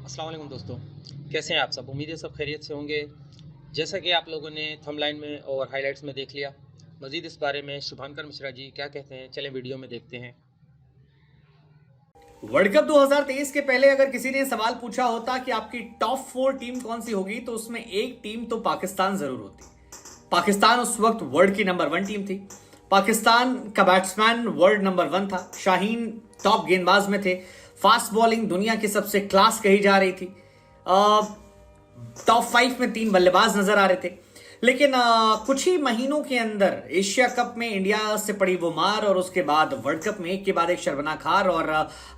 अस्सलाम वालेकुम दोस्तों, कैसे हैं आप सब। उम्मीद है सब खैरियत से होंगे। जैसा कि आप लोगों ने थंबनेल में और हाइलाइट्स में देख लिया, मज़ीद इस बारे में शुभांकर मिश्रा जी क्या कहते हैं, चलें वीडियो में देखते हैं। वर्ल्ड कप 2023 के पहले अगर किसी ने सवाल पूछा होता कि आपकी टॉप 4 टीम कौन सी होगी, तो उसमें एक टीम तो पाकिस्तान जरूर होती। पाकिस्तान उस वक्त वर्ल्ड की नंबर 1 टीम थी। पाकिस्तान का बैट्समैन वर्ल्ड नंबर 1 था। शाहीन टॉप गेंदबाज में थे। फास्ट बॉलिंग दुनिया की सबसे क्लास कही जा रही थी। टॉप 5 में 3 बल्लेबाज नजर आ रहे थे। लेकिन कुछ ही महीनों के अंदर एशिया कप में इंडिया से पड़ी वो मार, और उसके बाद वर्ल्ड कप में एक के बाद एक शर्मनाक हार, और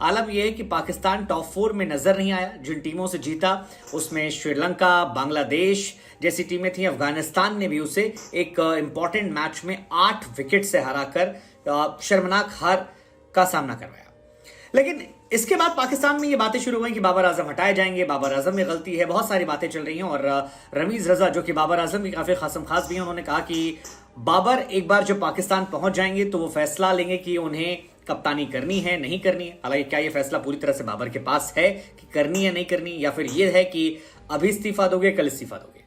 आलम यह है कि पाकिस्तान टॉप 4 में नजर नहीं आया। जिन टीमों से जीता उसमें श्रीलंका, बांग्लादेश जैसी टीमें थी। अफगानिस्तान ने भी उसे एक इंपॉर्टेंट मैच में 8 विकेट से हराकर शर्मनाक हार का सामना करवाया। लेकिन इसके बाद पाकिस्तान में ये बातें शुरू हुई कि बाबर आजम हटाए जाएंगे, बाबर आजम में गलती है, बहुत सारी बातें चल रही हैं। और रमीज रजा जो कि बाबर आजम की काफी खासम खास भी हैं, उन्होंने कहा कि बाबर एक बार जब पाकिस्तान पहुंच जाएंगे तो वो फैसला लेंगे कि उन्हें कप्तानी करनी है नहीं करनी है। हालांकि क्या ये फैसला पूरी तरह से बाबर के पास है कि करनी है नहीं करनी, या फिर ये है कि अभी इस्तीफा दोगे कल इस्तीफा दोगे।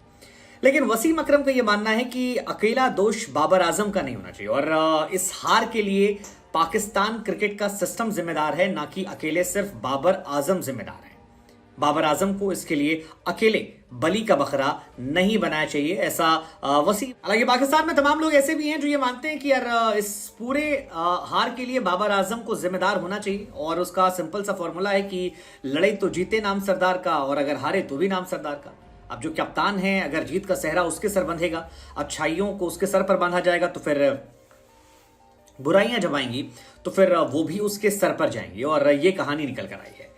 लेकिन वसीम अकरम का यह मानना है कि अकेला दोष बाबर आजम का नहीं होना चाहिए, और इस हार के लिए पाकिस्तान क्रिकेट का सिस्टम जिम्मेदार है, ना कि अकेले सिर्फ बाबर आजम जिम्मेदार है। बाबर आजम को इसके लिए अकेले बलि का बकरा नहीं बनाना चाहिए, ऐसा वसीम। हालांकि पाकिस्तान में तमाम लोग ऐसे भी हैं जो ये मानते हैं कि यार इस पूरे हार के लिए बाबर आजम को जिम्मेदार होना चाहिए, और उसका सिंपल सा फॉर्मूला है कि लड़ाई तो जीते नाम सरदार का, और अगर हारे तो भी नाम सरदार का। अब जो कप्तान है, अगर जीत का सेहरा उसके सर बंधेगा, अच्छाइयों को उसके सर पर बांधा जाएगा, तो फिर बुराइयां जब आएंगी तो फिर वो भी उसके सर पर जाएंगी, और ये कहानी निकल कर आई है।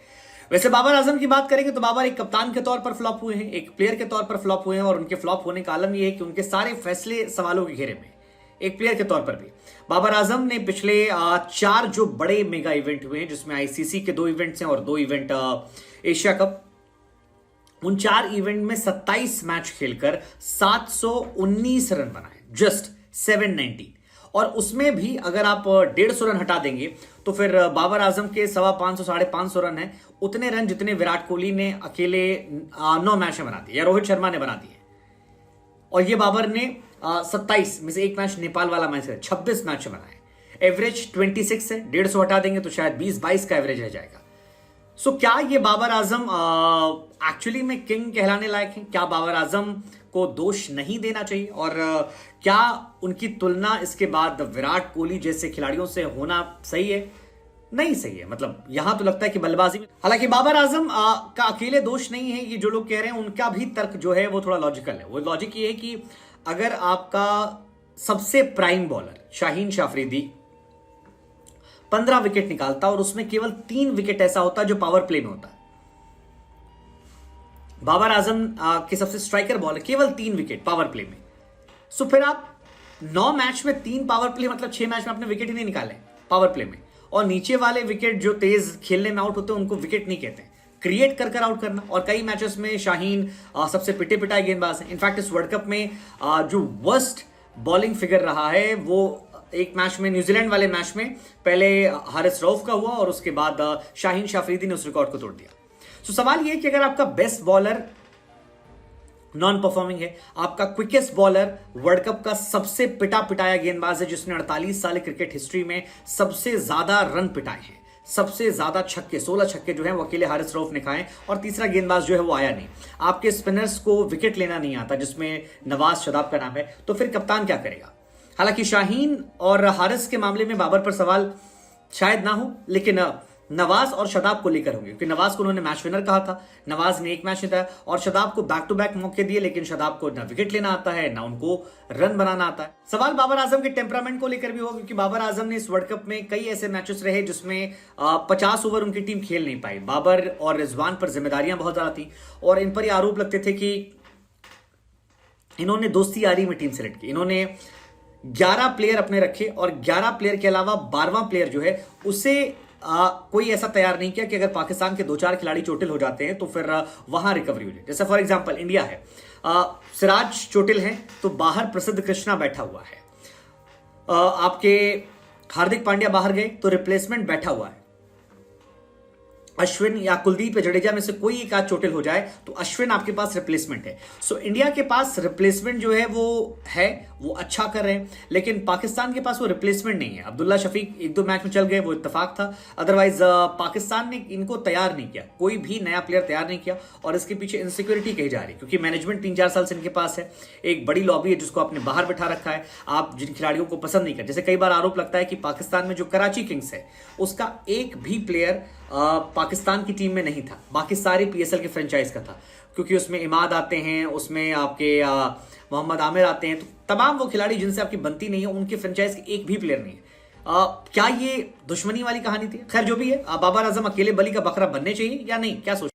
वैसे बाबर आजम की बात करेंगे तो बाबर एक कप्तान के तौर पर फ्लॉप हुए हैं, एक प्लेयर के तौर पर फ्लॉप हुए हैं, और उनके फ्लॉप होने का आलम यह है कि उनके सारे फैसले सवालों के घेरे में। एक प्लेयर के तौर पर भी बाबर आजम ने पिछले 4 जो बड़े मेगा इवेंट हुए हैं, जिसमें आईसीसी के 2 इवेंट्स हैं और 2 इवेंट एशिया कप, उन 4 इवेंट में 27 मैच खेलकर 719 रन बनाए, जस्ट 790। और उसमें भी अगर आप 150 रन हटा देंगे तो फिर बाबर आजम के 550 550 रन है, उतने रन जितने विराट कोहली ने अकेले 9 मैच में बना दिए या रोहित शर्मा ने बना दिए। और ये बाबर ने 27 में से एक मैच नेपाल वाला मैच है, 26 मैच बनाए। एवरेज 26 है, 150 हटा देंगे तो शायद 20-22 का एवरेज रह जाएगा। सो क्या ये बाबर आजम एक्चुअली में किंग कहलाने लायक हैं? क्या बाबर आजम को दोष नहीं देना चाहिए? और क्या उनकी तुलना इसके बाद विराट कोहली जैसे खिलाड़ियों से होना सही है? नहीं सही है। मतलब यहां तो लगता है कि बल्लेबाजी में, हालांकि बाबर आजम का अकेले दोष नहीं है, ये जो लोग कह रहे हैं उनका भी तर्क जो है वो थोड़ा लॉजिकल है। वो लॉजिक ये है कि अगर आपका सबसे prime bowler Shaheen Shah Afridi 15 wicket निकालता और उसमें केवल 3 विकेट ऐसा होता जो पावर प्ले में होता है, बाबर आजम के सबसे स्ट्राइकर बॉलर केवल 3 विकेट पावर प्ले में, सो फिर आप 9 मैच में 3 पावर प्ले, मतलब 6 मैच में अपने विकेट ही नहीं निकाले पावर प्ले में। और नीचे वाले विकेट जो तेज खेलने में आउट होते हैं उनको विकेट नहीं कहते, क्रिएट कर आउट करना। और कई मैचेस में शाहीन सबसे पिटे पिटाए गेंदबाज है। इनफैक्ट इस वर्ल्ड कप में जो वर्स्ट बॉलिंग फिगर रहा है वो एक मैच में, न्यूजीलैंड वाले मैच में, पहले हारिस रऊफ का हुआ और उसके बाद शाहीन शाफरीदी ने उस रिकॉर्ड को तोड़ दिया। सो सवाल यह है कि अगर आपका बेस्ट बॉलर नॉन परफॉर्मिंग है, आपका क्विकेस्ट बॉलर वर्ल्ड कप का सबसे पिटा पिटाया गेंदबाज है जिसने 48 साल क्रिकेट हिस्ट्री में सबसे ज्यादा रन पिटाए हैं, सबसे ज्यादा छक्के, 16 छक्के जो है वो अकेले हारिस रऊफ ने खाए, और तीसरा गेंदबाज जो है वो आया नहीं। आपके स्पिनर्स को विकेट लेना नहीं आता, जिसमें नवाज शदाब का नाम है, तो फिर कप्तान क्या करेगा? हालांकि शाहीन और हारिस के मामले में बाबर पर सवाल शायद ना हो, लेकिन नवाज और शदाब को लेकर होंगे, क्योंकि नवाज को उन्होंने मैच विनर कहा था, नवाज ने एक मैच जीता, और शदाब को बैक टू बैक मौके दिए, लेकिन शदाब को ना विकेट लेना आता है ना उनको रन बनाना आता है। सवाल बाबर आजम के टेम्परामेंट को लेकर भी होगा, क्योंकि बाबर आजम ने इस वर्ल्ड कप में कई ऐसे मैचेस रहे जिसमें 50 ओवर उनकी टीम खेल नहीं पाई। बाबर और रिजवान पर जिम्मेदारियां बहुत ज्यादा थी, और इन पर यह आरोप लगते थे कि इन्होंने दोस्ती यारी में टीम सेलेक्ट की। इन्होंने 11 प्लेयर अपने रखे, और 11 प्लेयर के अलावा 12वां प्लेयर जो है उसे कोई ऐसा तैयार नहीं किया कि अगर पाकिस्तान के 2-4 खिलाड़ी चोटिल हो जाते हैं तो फिर वहां रिकवरी हो जाए। जैसे फॉर एग्जांपल इंडिया है, सिराज चोटिल है तो बाहर प्रसिद्ध कृष्णा बैठा हुआ है, आपके हार्दिक पांड्या बाहर गए तो रिप्लेसमेंट बैठा हुआ है। अश्विन या कुलदीप या जडेजा में से कोई एक आध चोटिल हो जाए तो अश्विन आपके पास रिप्लेसमेंट है। सो इंडिया के पास रिप्लेसमेंट जो है वो अच्छा कर रहे हैं, लेकिन पाकिस्तान के पास वो रिप्लेसमेंट नहीं है। अब्दुल्ला शफीक 1-2 मैच में चल गए, वो इत्तेफाक था, अदरवाइज पाकिस्तान ने इनको तैयार नहीं किया, कोई भी नया प्लेयर तैयार नहीं किया, और इसके पीछे इनसिक्योरिटी कही जा रही है क्योंकि मैनेजमेंट 3-4 साल से इनके पास है, एक बड़ी लॉबी है जिसको आपने बाहर बैठा रखा है। आप जिन खिलाड़ियों को पसंद नहीं कर, जैसे कई बार आरोप लगता है कि पाकिस्तान में जो कराची किंग्स है उसका एक भी प्लेयर पाकिस्तान की टीम में नहीं था, बाकी सारी पीएसएल के फ्रेंचाइज का था, क्योंकि उसमें इमाद आते हैं, उसमें आपके मोहम्मद आमिर आते हैं, तो तमाम वो खिलाड़ी जिनसे आपकी बनती नहीं है उनके फ्रेंचाइज के एक भी प्लेयर नहीं है। क्या ये दुश्मनी वाली कहानी थी? खैर जो भी है, बाबर आजम अकेले बली का बकरा बनने चाहिए या नहीं, क्या सोच